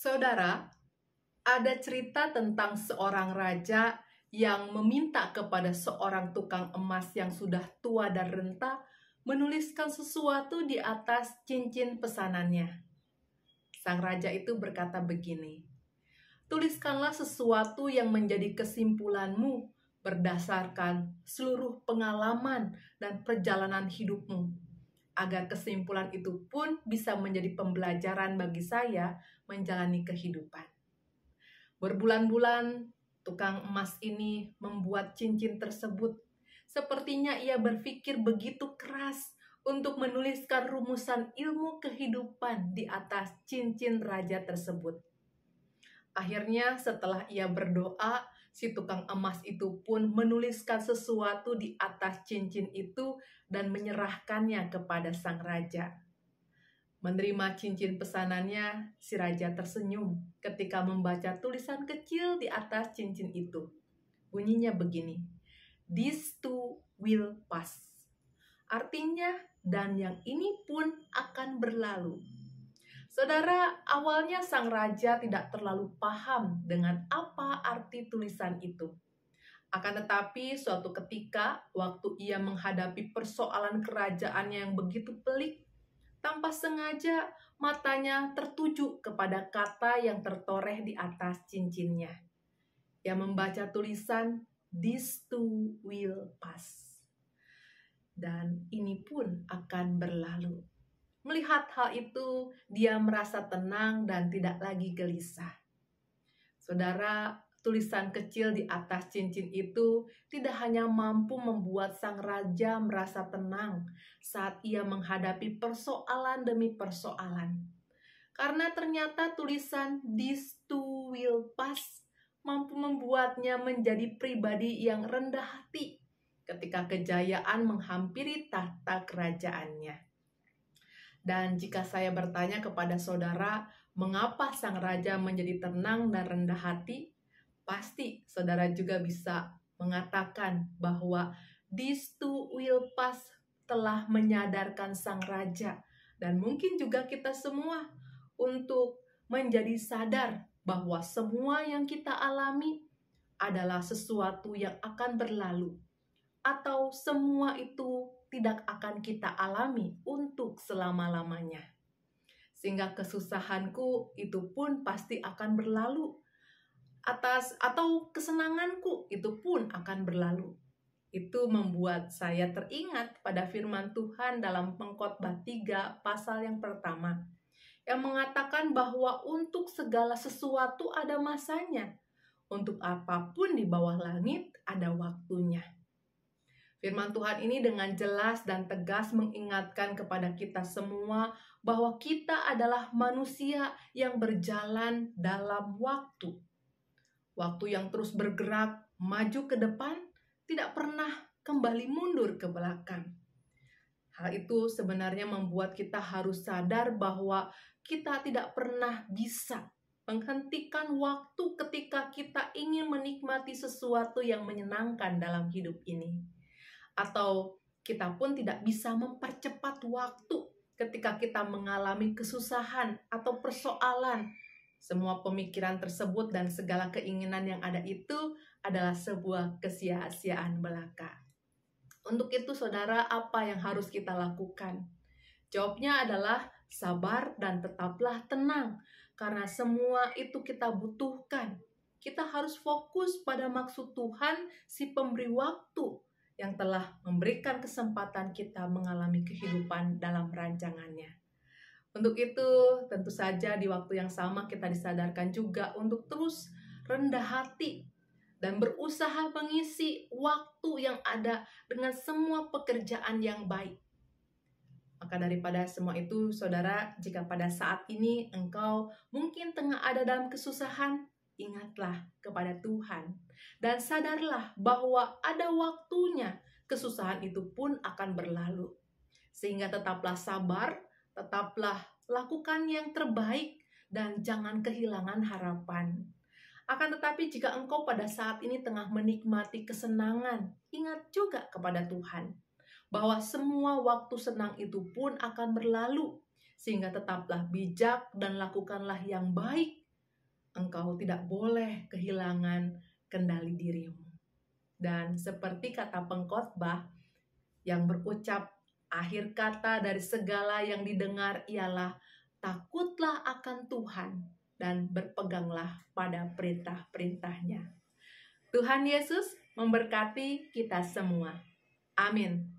Saudara, ada cerita tentang seorang raja yang meminta kepada seorang tukang emas yang sudah tua dan renta menuliskan sesuatu di atas cincin pesanannya. Sang raja itu berkata begini, "Tuliskanlah sesuatu yang menjadi kesimpulanmu berdasarkan seluruh pengalaman dan perjalanan hidupmu, agar kesimpulan itu pun bisa menjadi pembelajaran bagi saya menjalani kehidupan." Berbulan-bulan, tukang emas ini membuat cincin tersebut. Sepertinya ia berpikir begitu keras untuk menuliskan rumusan ilmu kehidupan di atas cincin raja tersebut. Akhirnya setelah ia berdoa, si tukang emas itu pun menuliskan sesuatu di atas cincin itu dan menyerahkannya kepada sang raja. Menerima cincin pesanannya, si raja tersenyum ketika membaca tulisan kecil di atas cincin itu. Bunyinya begini, "This too will pass." Artinya, dan yang ini pun akan berlalu. Saudara, awalnya sang raja tidak terlalu paham dengan apa arti tulisan itu. Akan tetapi, suatu ketika, waktu ia menghadapi persoalan kerajaannya yang begitu pelik, tanpa sengaja matanya tertuju kepada kata yang tertoreh di atas cincinnya. Ia membaca tulisan, "This too will pass." Dan ini pun akan berlalu. Melihat hal itu, dia merasa tenang dan tidak lagi gelisah. Saudara, tulisan kecil di atas cincin itu tidak hanya mampu membuat sang raja merasa tenang saat ia menghadapi persoalan demi persoalan. Karena ternyata tulisan "This too will pass" mampu membuatnya menjadi pribadi yang rendah hati ketika kejayaan menghampiri tahta kerajaannya. Dan jika saya bertanya kepada saudara, mengapa sang raja menjadi tenang dan rendah hati? Pasti saudara juga bisa mengatakan bahwa "This too will pass" telah menyadarkan sang raja dan mungkin juga kita semua untuk menjadi sadar bahwa semua yang kita alami adalah sesuatu yang akan berlalu, atau semua itu tidak akan kita alami untuk selama-lamanya. Sehingga kesusahanku itu pun pasti akan berlalu, atau kesenanganku itu pun akan berlalu. Itu membuat saya teringat pada firman Tuhan dalam Pengkhotbah 3 pasal yang pertama, yang mengatakan bahwa untuk segala sesuatu ada masanya, untuk apapun di bawah langit ada waktunya. Firman Tuhan ini dengan jelas dan tegas mengingatkan kepada kita semua bahwa kita adalah manusia yang berjalan dalam waktu. Waktu yang terus bergerak maju ke depan, tidak pernah kembali mundur ke belakang. Hal itu sebenarnya membuat kita harus sadar bahwa kita tidak pernah bisa menghentikan waktu ketika kita ingin menikmati sesuatu yang menyenangkan dalam hidup ini. Atau kita pun tidak bisa mempercepat waktu ketika kita mengalami kesusahan atau persoalan. Semua pemikiran tersebut dan segala keinginan yang ada itu adalah sebuah kesia-siaan belaka. Untuk itu saudara, apa yang harus kita lakukan? Jawabnya adalah sabar dan tetaplah tenang, karena semua itu kita butuhkan. Kita harus fokus pada maksud Tuhan, si pemberi waktu, yang telah memberikan kesempatan kita mengalami kehidupan dalam rancangannya. Untuk itu, tentu saja di waktu yang sama kita disadarkan juga untuk terus rendah hati dan berusaha mengisi waktu yang ada dengan semua pekerjaan yang baik. Maka daripada semua itu, saudara, jika pada saat ini engkau mungkin tengah ada dalam kesusahan, ingatlah kepada Tuhan dan sadarlah bahwa ada waktunya kesusahan itu pun akan berlalu. Sehingga tetaplah sabar, tetaplah lakukan yang terbaik dan jangan kehilangan harapan. Akan tetapi jika engkau pada saat ini tengah menikmati kesenangan, ingat juga kepada Tuhan bahwa semua waktu senang itu pun akan berlalu. Sehingga tetaplah bijak dan lakukanlah yang baik engkau tidak boleh kehilangan kendali dirimu. Dan seperti kata pengkhotbah yang berucap, akhir kata dari segala yang didengar ialah takutlah akan Tuhan dan berpeganglah pada perintah-perintahnya. Tuhan Yesus memberkati kita semua. Amin.